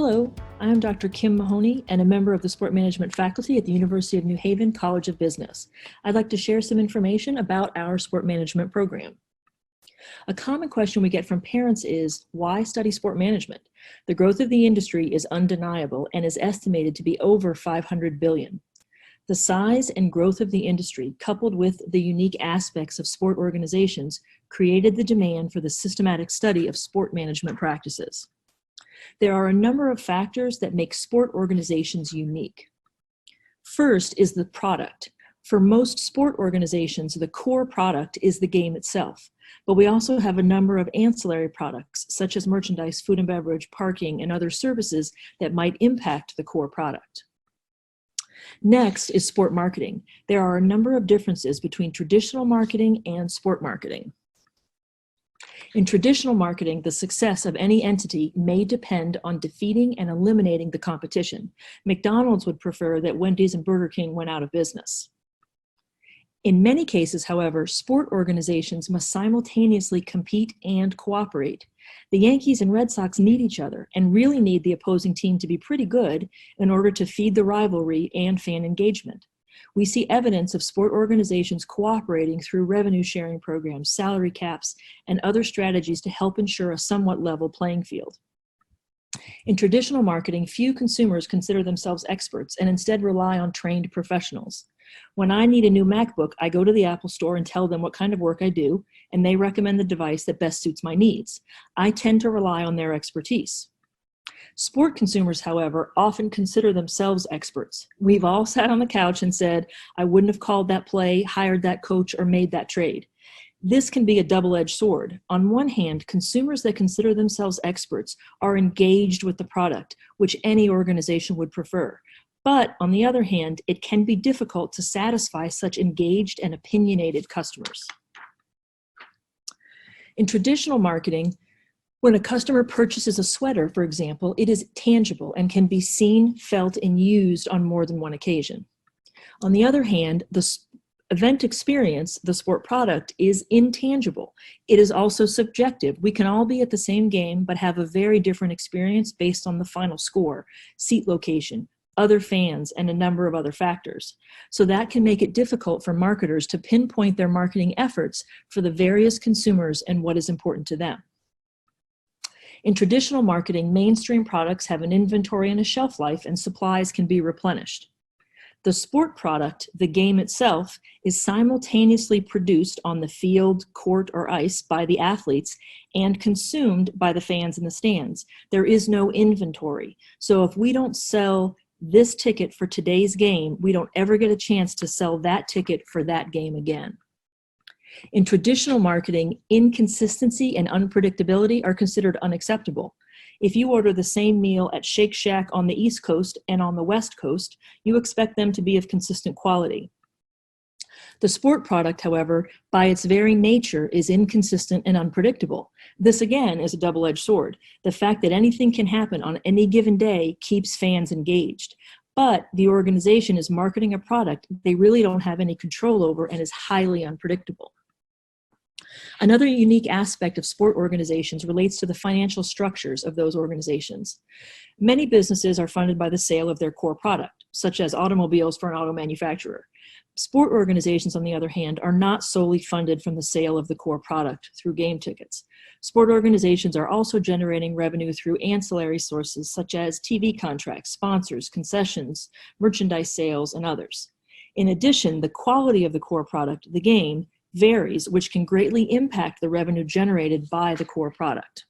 Hello, I'm Dr. Kim Mahoney and a member of the Sport Management faculty at the University of New Haven College of Business. I'd like to share some information about our sport management program. A common question we get from parents is, why study sport management? The growth of the industry is undeniable and is estimated to be over $500 billion. The size and growth of the industry, coupled with the unique aspects of sport organizations, created the demand for the systematic study of sport management practices. There are a number of factors that make sport organizations unique. First is the product. For most sport organizations, the core product is the game itself, but we also have a number of ancillary products, such as merchandise, food and beverage, parking, and other services that might impact the core product. Next is sport marketing. There are a number of differences between traditional marketing and sport marketing. In traditional marketing, the success of any entity may depend on defeating and eliminating the competition. McDonald's would prefer that Wendy's and Burger King went out of business. In many cases, however, sport organizations must simultaneously compete and cooperate. The Yankees and Red Sox need each other and really need the opposing team to be pretty good in order to feed the rivalry and fan engagement. We see evidence of sport organizations cooperating through revenue sharing programs, salary caps, and other strategies to help ensure a somewhat level playing field. In traditional marketing, few consumers consider themselves experts and instead rely on trained professionals. When I need a new MacBook, I go to the Apple Store and tell them what kind of work I do, and they recommend the device that best suits my needs. I tend to rely on their expertise. Sport consumers, however, often consider themselves experts. We've all sat on the couch and said, I wouldn't have called that play, hired that coach, or made that trade. This can be a double-edged sword. On one hand, consumers that consider themselves experts are engaged with the product, which any organization would prefer. But on the other hand, it can be difficult to satisfy such engaged and opinionated customers. In traditional marketing, when a customer purchases a sweater, for example, it is tangible and can be seen, felt, and used on more than one occasion. On the other hand, the event experience, the sport product, is intangible. It is also subjective. We can all be at the same game, but have a very different experience based on the final score, seat location, other fans, and a number of other factors. So that can make it difficult for marketers to pinpoint their marketing efforts for the various consumers and what is important to them. In traditional marketing, mainstream products have an inventory and a shelf life, and supplies can be replenished. The sport product, the game itself, is simultaneously produced on the field, court, or ice by the athletes and consumed by the fans in the stands. There is no inventory. So if we don't sell this ticket for today's game, we don't ever get a chance to sell that ticket for that game again. In traditional marketing, inconsistency and unpredictability are considered unacceptable. If you order the same meal at Shake Shack on the East Coast and on the West Coast, you expect them to be of consistent quality. The sport product, however, by its very nature, is inconsistent and unpredictable. This, again, is a double-edged sword. The fact that anything can happen on any given day keeps fans engaged. But the organization is marketing a product they really don't have any control over and is highly unpredictable. Another unique aspect of sport organizations relates to the financial structures of those organizations. Many businesses are funded by the sale of their core product, such as automobiles for an auto manufacturer. Sport organizations, on the other hand, are not solely funded from the sale of the core product through game tickets. Sport organizations are also generating revenue through ancillary sources such as TV contracts, sponsors, concessions, merchandise sales, and others. In addition, the quality of the core product, the game, varies, which can greatly impact the revenue generated by the core product.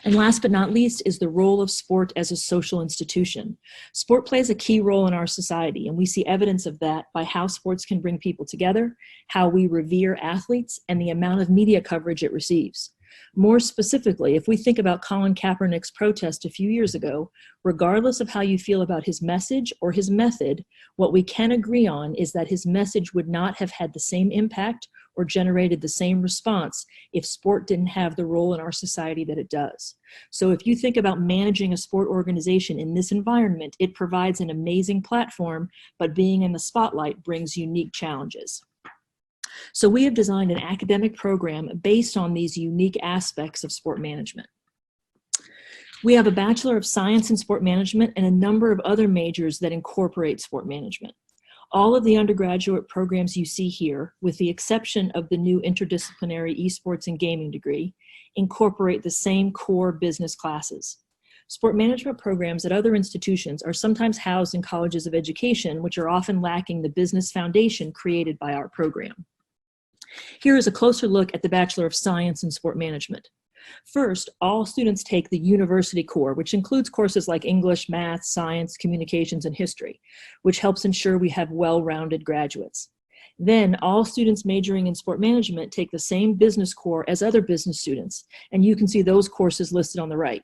And last but not least is the role of sport as a social institution. Sport plays a key role in our society, and we see evidence of that by how sports can bring people together, how we revere athletes, and the amount of media coverage it receives. More specifically, if we think about Colin Kaepernick's protest a few years ago, regardless of how you feel about his message or his method, what we can agree on is that his message would not have had the same impact or generated the same response if sport didn't have the role in our society that it does. So if you think about managing a sport organization in this environment, it provides an amazing platform, but being in the spotlight brings unique challenges. So we have designed an academic program based on these unique aspects of sport management. We have a Bachelor of Science in Sport Management and a number of other majors that incorporate sport management. All of the undergraduate programs you see here, with the exception of the new interdisciplinary esports and gaming degree, incorporate the same core business classes. Sport management programs at other institutions are sometimes housed in colleges of education, which are often lacking the business foundation created by our program. Here is a closer look at the Bachelor of Science in Sport Management. First, all students take the university core, which includes courses like English, math, science, communications, and history, which helps ensure we have well-rounded graduates. Then, all students majoring in sport management take the same business core as other business students, and you can see those courses listed on the right.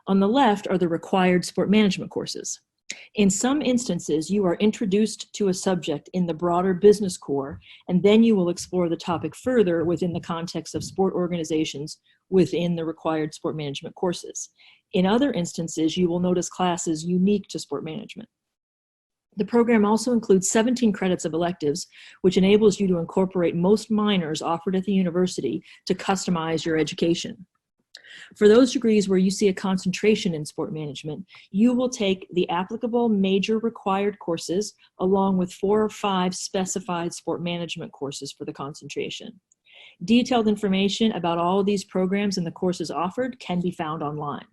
On the left are the required sport management courses. In some instances, you are introduced to a subject in the broader business core, and then you will explore the topic further within the context of sport organizations within the required sport management courses. In other instances, you will notice classes unique to sport management. The program also includes 17 credits of electives, which enables you to incorporate most minors offered at the university to customize your education. For those degrees where you see a concentration in sport management, you will take the applicable major required courses along with 4 or 5 specified sport management courses for the concentration. Detailed information about all of these programs and the courses offered can be found online.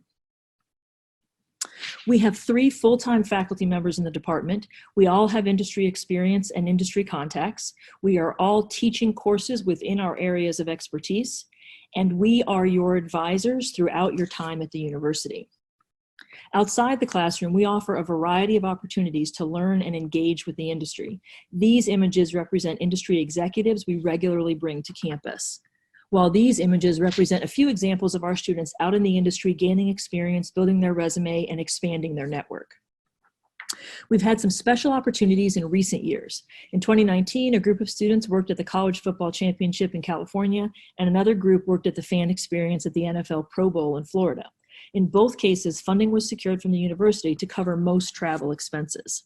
We have 3 full-time faculty members in the department. We all have industry experience and industry contacts. We are all teaching courses within our areas of expertise, and we are your advisors throughout your time at the university. Outside the classroom, we offer a variety of opportunities to learn and engage with the industry. These images represent industry executives we regularly bring to campus, while these images represent a few examples of our students out in the industry gaining experience, building their resume, and expanding their network. We've had some special opportunities in recent years. In 2019, a group of students worked at the College Football Championship in California, and another group worked at the fan experience at the NFL Pro Bowl in Florida. In both cases, funding was secured from the university to cover most travel expenses.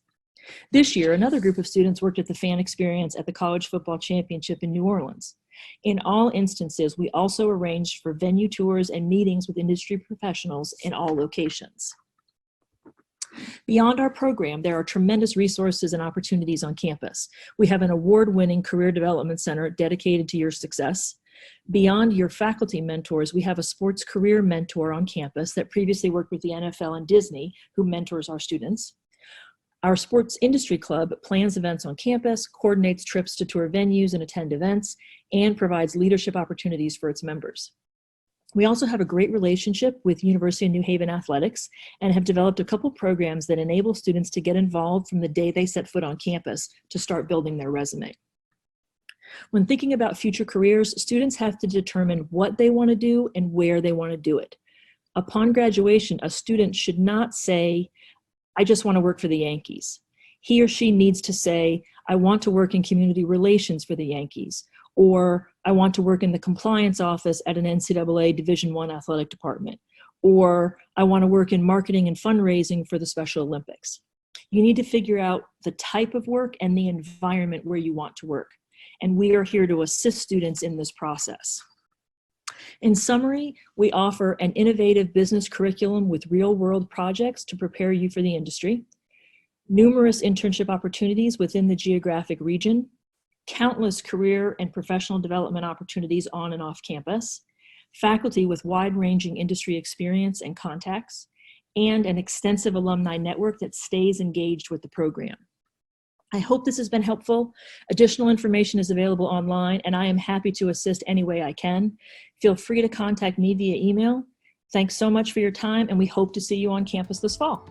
This year, another group of students worked at the fan experience at the College Football Championship in New Orleans. In all instances, we also arranged for venue tours and meetings with industry professionals in all locations. Beyond our program, there are tremendous resources and opportunities on campus. We have an award-winning career development center dedicated to your success. Beyond your faculty mentors, we have a sports career mentor on campus that previously worked with the NFL and Disney, who mentors our students. Our sports industry club plans events on campus, coordinates trips to tour venues and attend events, and provides leadership opportunities for its members. We also have a great relationship with University of New Haven Athletics and have developed a couple programs that enable students to get involved from the day they set foot on campus to start building their resume. When thinking about future careers, students have to determine what they want to do and where they want to do it. Upon graduation, a student should not say, "I just want to work for the Yankees." He or she needs to say, "I want to work in community relations for the Yankees," or "I want to work in the compliance office at an NCAA Division I athletic department," or "I want to work in marketing and fundraising for the Special Olympics." You need to figure out the type of work and the environment where you want to work, and we are here to assist students in this process. In summary, we offer an innovative business curriculum with real-world projects to prepare you for the industry, numerous internship opportunities within the geographic region, countless career and professional development opportunities on and off campus, faculty with wide-ranging industry experience and contacts, and an extensive alumni network that stays engaged with the program. I hope this has been helpful. Additional information is available online, and I am happy to assist any way I can. Feel free to contact me via email. Thanks so much for your time, and we hope to see you on campus this fall.